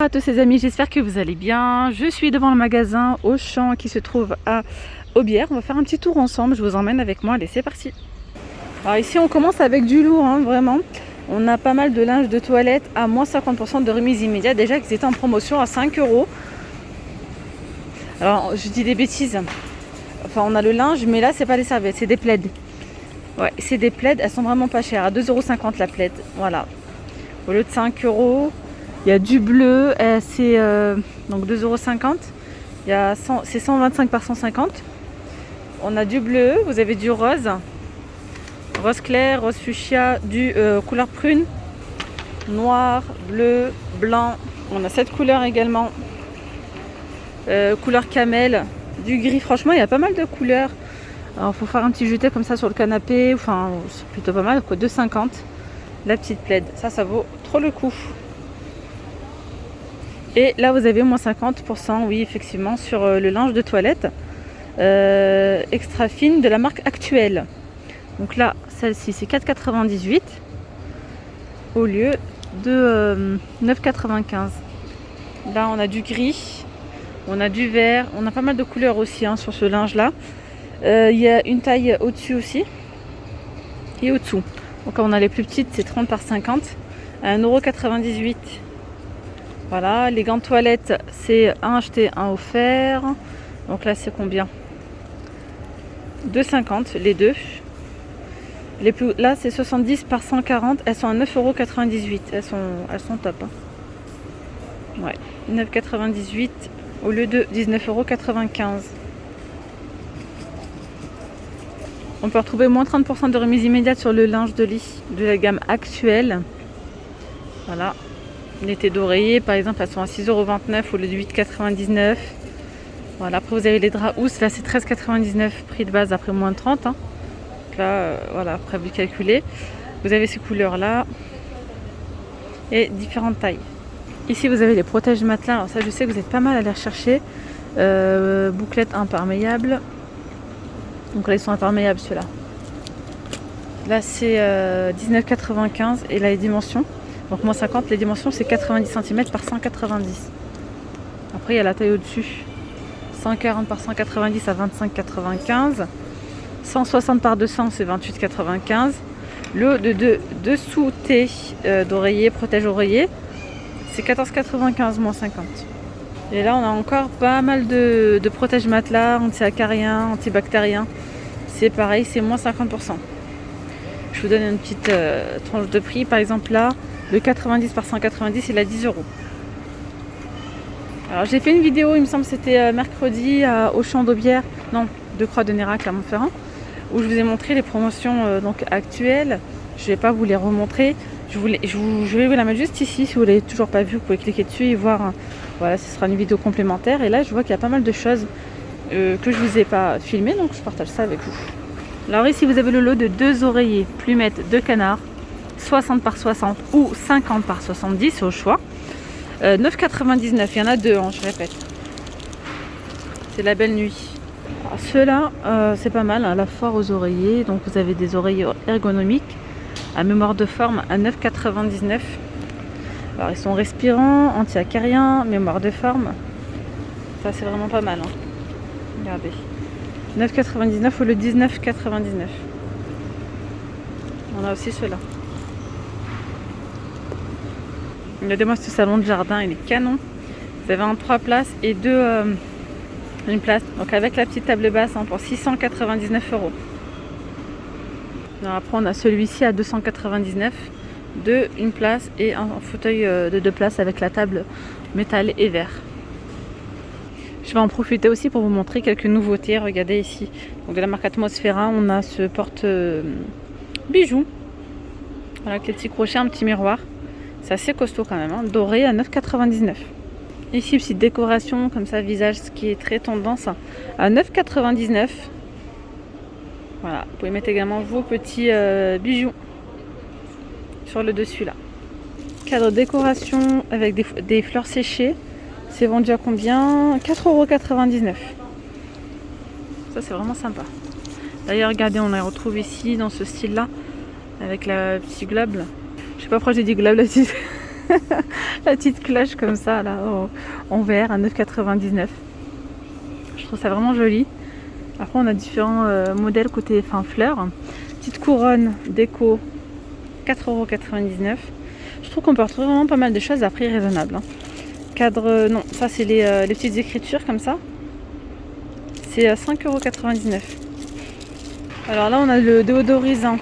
Bonjour à tous les amis, j'espère que vous allez bien. Je suis devant le magasin Auchan qui se trouve à Aubière. On va faire un petit tour ensemble, je vous emmène avec moi, allez c'est parti. Alors ici on commence avec du lourd, vraiment. On a pas mal de linge de toilette à moins 50% de remise immédiate. Déjà qu'ils étaient en promotion à 5 €. Alors je dis des bêtises. Enfin on a le linge, mais là c'est pas des serviettes, c'est des plaids. Ouais, c'est des plaids, elles sont vraiment pas chères, à 2,50 € la plaid. Voilà. Au lieu de 5 €. Il y a du bleu, c'est donc 2,50 €. C'est 125 par 150. On a du bleu, vous avez du rose, rose clair, rose fuchsia, du couleur prune, noir, bleu, blanc. On a cette couleur également, couleur camel, du gris. Franchement, il y a pas mal de couleurs. Alors, faut faire un petit jeté comme ça sur le canapé. Enfin, c'est plutôt pas mal, quoi. 2,50 € la petite plaid. Ça vaut trop le coup. Et là vous avez moins 50%, oui effectivement, sur le linge de toilette extra fine de la marque Actuelle. Donc là, celle-ci c'est 4,98 € au lieu de 9,95 €. Là on a du gris, on a du vert, on a pas mal de couleurs aussi sur ce linge là. Il y a une taille au-dessus aussi et au-dessous. Donc on a les plus petites, c'est 30 par 50 à 1,98 €. Voilà, les gants de toilette, c'est un acheté, un offert. Donc là, c'est combien? 2,50 € les deux. Là, c'est 70 par 140. Elles sont à 9,98 €. Elles sont top. Ouais, 9,98 € au lieu de 19,95 €. On peut retrouver moins 30% de remise immédiate sur le linge de lit de la gamme Actuelle. Voilà. L'été d'oreiller, par exemple, elles sont à 6,29 € au lieu de 8,99 €. Voilà, après vous avez les draps housses, là c'est 13,99 € prix de base après moins de 30 €. Donc là, voilà, après vous calculez. Vous avez ces couleurs là et différentes tailles. Ici vous avez les protèges matelas. Alors ça, je sais que vous êtes pas mal à les rechercher. Bouclettes imperméables. Donc là ils sont imperméables ceux-là. Là c'est 19,95 € et là les dimensions. Donc moins 50, les dimensions c'est 90 cm par 190. Après il y a la taille au-dessus. 140 par 190 à 25,95. 160 par 200 c'est 28,95. Le de dessous T d'oreiller, protège oreiller, c'est 14,95 moins 50. Et là on a encore pas mal de protège matelas, anti-acariens, antibactériens. C'est pareil, c'est moins 50%. Je vous donne une petite tranche de prix. Par exemple là, le 90 par 190 il est à 10 €. Alors j'ai fait une vidéo, il me semble que c'était mercredi à Auchan d'Aubière, non, de Croix de Nérac à Montferrand, où je vous ai montré les promotions donc actuelles. Je ne vais pas vous les remontrer. Je vais vous la mettre juste ici. Si vous ne l'avez toujours pas vu, vous pouvez cliquer dessus et voir. Voilà, ce sera une vidéo complémentaire. Et là, je vois qu'il y a pas mal de choses que je ne vous ai pas filmées, donc je partage ça avec vous. Alors ici, vous avez le lot de 2 oreillers plumettes de canard, 60 par 60 ou 50 par 70 au choix. 9,99 €, il y en a deux, je répète. C'est la belle nuit. Ceux-là, c'est pas mal, la foire aux oreillers. Donc vous avez des oreillers ergonomiques à mémoire de forme à 9,99 €. Alors ils sont respirants, anti-acariens, mémoire de forme. Ça c'est vraiment pas mal. Regardez. 9,99 € au lieu de 19,99 €. On a aussi ceux-là. Regardez-moi ce salon de jardin, il est canon. Vous avez un 3 places et une place. Donc avec la petite table basse pour 699 €. Alors après on a celui-ci à 299 €, une place et un fauteuil de 2 places avec la table métal et verre. Je vais en profiter aussi pour vous montrer quelques nouveautés. Regardez ici. Donc de la marque Atmosphera, on a ce porte bijoux. Voilà, avec les petits crochets, un petit miroir. C'est assez costaud quand même, doré à 9,99 €. Ici, petite décoration comme ça, visage, ce qui est très tendance, à 9,99 €. Voilà, vous pouvez mettre également vos petits bijoux sur le dessus là. Cadre décoration avec des fleurs séchées. C'est vendu à combien? 4,99 €. Ça, c'est vraiment sympa. D'ailleurs, regardez, on la retrouve ici dans ce style là avec la petite globe. Je sais pas pourquoi j'ai dit globe là-dessus. La petite cloche comme ça là en verre à 9,99 €. Je trouve ça vraiment joli. Après on a différents modèles côté fleurs. Petite couronne déco 4,99 €. Je trouve qu'on peut retrouver vraiment pas mal de choses à prix raisonnable. Hein. Cadre, non, ça c'est les petites écritures comme ça. C'est à 5,99 €. Alors là on a le déodorisant,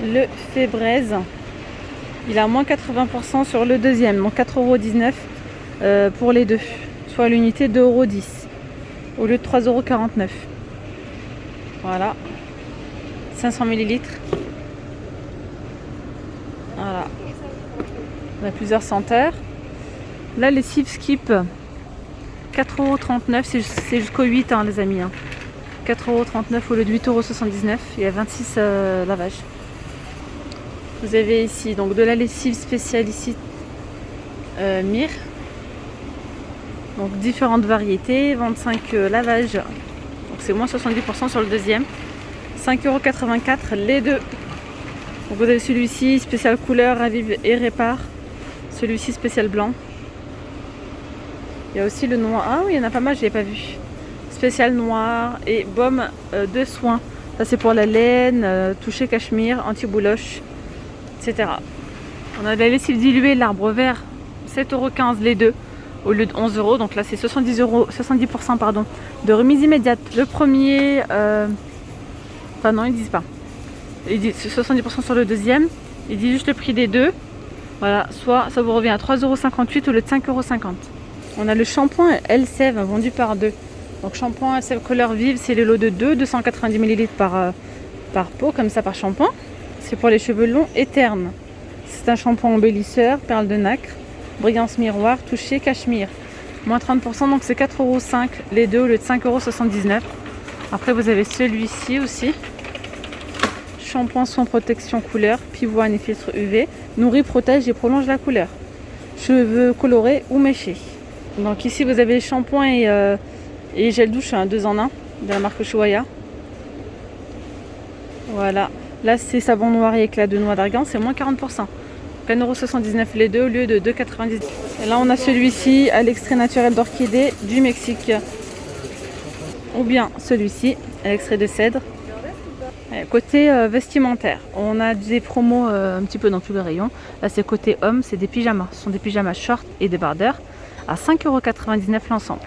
le Febreze. Il a moins 80% sur le deuxième, donc 4,19 € pour les deux. Soit l'unité 2,10 € au lieu de 3,49 €. Voilà. 500 ml. Voilà. On a plusieurs senteurs. Là, les Sieve Skip, 4,39 €. C'est jusqu'au 8 hein, les amis. Hein. 4,39 € au lieu de 8,79 €. Il y a 26 lavages. Vous avez ici donc de la lessive spéciale ici Mire. Donc différentes variétés, 25 lavages. Donc c'est moins 70% sur le deuxième. 5,84 € les deux. Donc vous avez celui-ci spécial couleur Ravive et Répare. Celui-ci spécial blanc. Il y a aussi le noir. Ah oui, il y en a pas mal, je l'ai pas vu. Spécial noir et baume de soin. Ça c'est pour la laine, toucher cachemire, anti-bouloche, etc. On a de la lessive diluée, l'arbre vert, 7,15 € les deux au lieu de 11 €. Donc là c'est 70% pardon, de remise immédiate. Le premier, enfin non ils disent pas. Ils disent 70% sur le deuxième. Ils disent juste le prix des deux. Voilà, soit ça vous revient à 3,58 € au lieu de 5,50 €. On a le shampoing Elseve vendu par deux. Donc shampoing Elseve couleur vive, c'est le lot de 290 ml par pot, comme ça par shampoing. C'est pour les cheveux longs et ternes. C'est un shampoing embellisseur, perle de nacre, brillance miroir, toucher cachemire. Moins 30%, donc c'est 4,5 € les deux au lieu de 5,79 €. Après vous avez celui-ci aussi. Shampoing soin protection couleur, pivoine et filtre UV, nourrit, protège et prolonge la couleur. Cheveux colorés ou méchés. Donc ici vous avez shampoing et gel douche, un 2 en 1 de la marque Ushuaïa. Voilà. Là c'est savon noir et éclat de noix d'argan, c'est moins 40%. 1,79 € les deux au lieu de 2,99 €. Et là on a celui-ci à l'extrait naturel d'orchidée du Mexique. Ou bien celui-ci à l'extrait de cèdre. Côté vestimentaire, on a des promos un petit peu dans tous les rayons. Là c'est côté homme, c'est des pyjamas. Ce sont des pyjamas short et débardeurs à 5,99 € l'ensemble.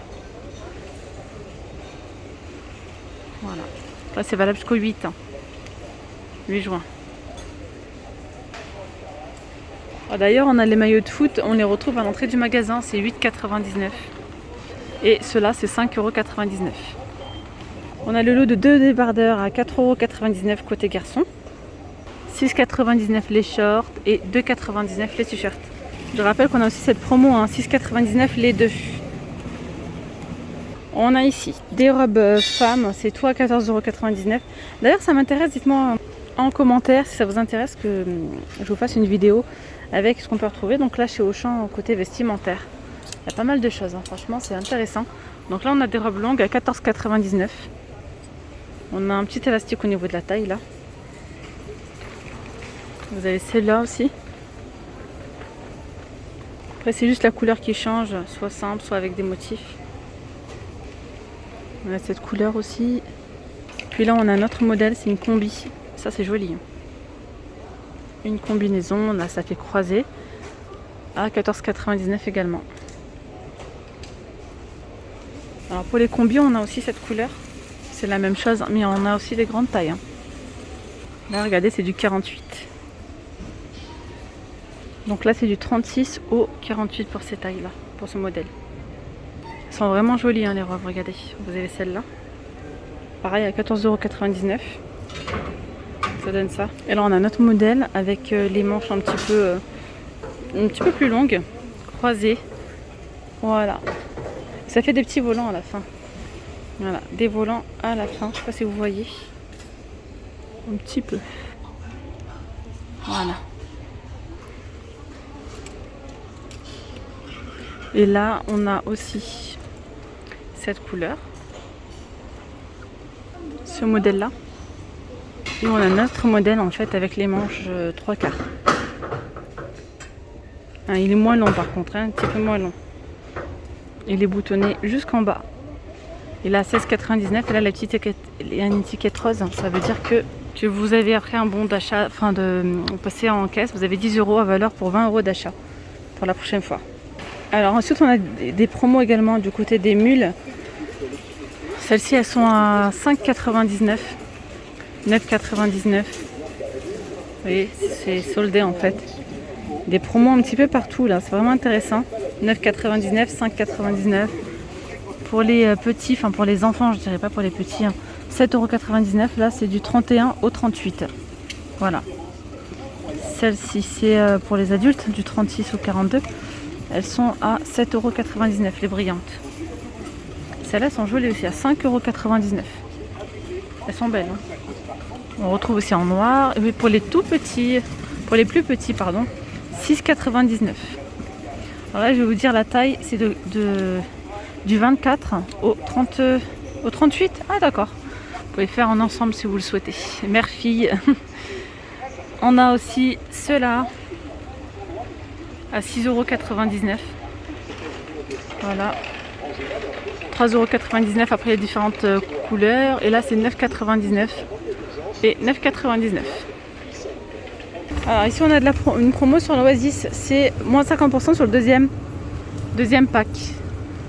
Voilà. Là c'est valable jusqu'au 8 juin. D'ailleurs on a les maillots de foot, on les retrouve à l'entrée du magasin, c'est 8,99 €. Et ceux-là c'est 5,99 €. On a le lot de 2 débardeurs à 4,99 € côté garçon. 6,99 € les shorts et 2,99 € les t-shirts. Je rappelle qu'on a aussi cette promo, 6,99 € les deux. On a ici des robes femmes, c'est tout à 14,99 €. D'ailleurs ça m'intéresse, dites-moi en commentaire si ça vous intéresse que je vous fasse une vidéo avec ce qu'on peut retrouver. Donc là chez Auchan côté vestimentaire. Il y a pas mal de choses, franchement c'est intéressant. Donc là on a des robes longues à 14,99 €. On a un petit élastique au niveau de la taille là. Vous avez celle-là aussi. Après c'est juste la couleur qui change, soit simple, soit avec des motifs. On a cette couleur aussi. Puis là on a un autre modèle, c'est une combi. Ça c'est joli. Une combinaison, là ça fait croisé. À 14,99 € également. Alors pour les combis on a aussi cette couleur. C'est la même chose, mais on a aussi des grandes tailles. Là, regardez, c'est du 48. Donc là, c'est du 36 au 48 pour ces tailles-là, pour ce modèle. Elles sont vraiment jolies, les robes. Regardez, vous avez celle-là. Pareil, à 14,99 €. Ça donne ça. Et là, on a un autre modèle avec les manches un petit peu plus longues, croisées. Voilà. Ça fait des petits volants à la fin. Voilà, des volants à la fin. Je sais pas si vous voyez. Un petit peu. Voilà. Et là, on a aussi cette couleur. Ce modèle-là. Et on a notre modèle en fait avec les manches 3/4. Hein, il est moins long par contre, hein, un petit peu moins long. Il est boutonné jusqu'en bas. Il est à 16,99 et là la petite étiquette, il y a une étiquette rose. Ça veut dire que vous avez après un bon d'achat, enfin de passer en caisse, vous avez 10 € à valeur pour 20 € d'achat pour la prochaine fois. Alors ensuite on a des promos également du côté des mules. Celles-ci elles sont à 5,99, 9,99. Vous voyez, c'est soldé en fait. Des promos un petit peu partout là, c'est vraiment intéressant. 9,99, 5,99. Pour les petits, enfin pour les enfants, je dirais pas pour les petits, hein. 7,99 €, là c'est du 31 au 38. Voilà. Celle-ci c'est pour les adultes, du 36 au 42. Elles sont à 7,99 € les brillantes. Celles-là sont jolies aussi, à 5,99 €. Elles sont belles. Hein. On retrouve aussi en noir. Et pour les tout petits, pour les plus petits, pardon, 6,99 €. Alors là je vais vous dire la taille, c'est du 24 au 38. Ah d'accord. Vous pouvez faire en ensemble si vous le souhaitez. Mère-fille. On a aussi ceux-là à 6,99 €. Voilà. 3,99 € après les différentes couleurs. Et là c'est 9,99 € et 9,99 €. Alors ici on a une promo sur l'Oasis. C'est moins 50% sur le deuxième pack.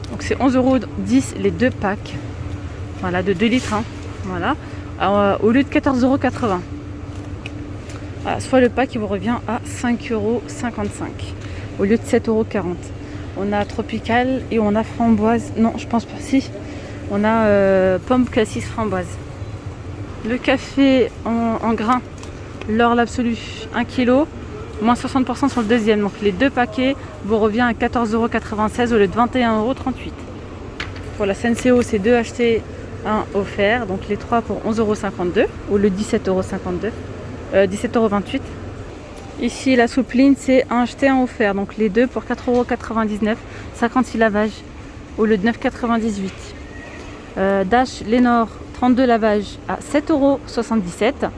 Donc c'est 11,10 € les deux packs. Voilà, de 2 litres. Hein. Voilà. Alors, au lieu de 14,80 €. Voilà, soit le pack il vous revient à 5,55 € au lieu de 7,40 €. On a tropical et on a framboise. Non, je pense pas. Si. On a pomme cassis framboise. Le café en grains, l'or l'absolu, 1 kg, moins 60% sur le deuxième. Donc les deux paquets vous revient à 14,96 € au lieu de 21,38 €. Pour la Senseo, c'est 2 achetés, 1 offert. Donc les 3 pour 11,52 € au lieu de 17,52 €. 17,28 €. Ici la soupline, c'est 1 acheté, 1 offert. Donc les deux pour 4,99 €. 56 lavages au lieu de 9,98 €. Dash Lénore, 32 lavages à 7,77 €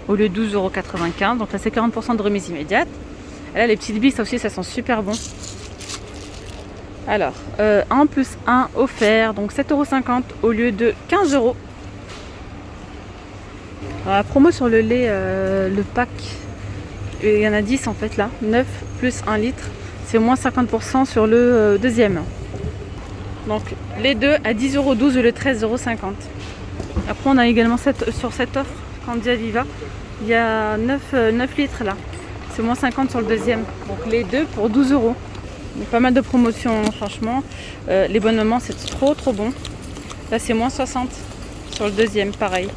au lieu de 12,95 €. Donc là c'est 40% de remise immédiate. Et là les petites billes, ça aussi ça sent super bon. Alors 1 plus 1 offert, donc 7,50 € au lieu de 15 €. Alors, la promo sur le lait, le pack, il y en a 10 en fait là, 9 plus 1 litre, c'est moins 50% sur le deuxième. Donc les deux à 10,12 € au lieu de 13,50 €. Après on a également sur cette offre Candia Viva, il y a 9 litres là, c'est moins 50 sur le deuxième. Donc les deux pour 12 €. Il y a pas mal de promotions franchement. Les bonnes mamans c'est trop bon. Là c'est moins 60 sur le deuxième, pareil.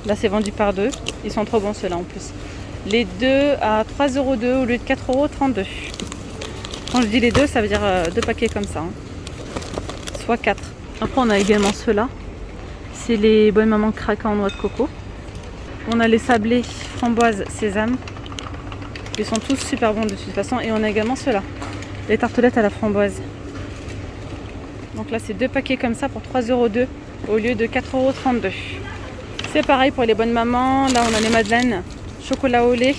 Là c'est vendu par deux. Ils sont trop bons ceux-là en plus. Les deux à 3,02 € au lieu de 4,32 €. Quand je dis les deux, ça veut dire deux paquets comme ça. Hein. Soit 4. Après on a également ceux-là. C'est les bonnes mamans craquants en noix de coco. On a les sablés framboise sésame. Ils sont tous super bons de toute façon. Et on a également ceux-là. Les tartelettes à la framboise. Donc là c'est deux paquets comme ça pour 3,02 € au lieu de 4,32 €. C'est pareil pour les bonnes mamans. Là on a les madeleines chocolat au lait.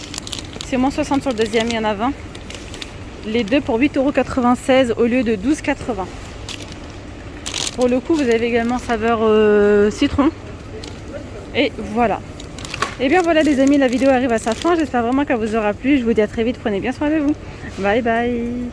C'est moins 60 sur le deuxième, il y en a 20. Les deux pour 8,96 € au lieu de 12,80 €. Pour le coup vous avez également saveur citron. Et voilà. Et bien voilà les amis, la vidéo arrive à sa fin. J'espère vraiment qu'elle vous aura plu. Je vous dis à très vite, prenez bien soin de vous. Bye bye.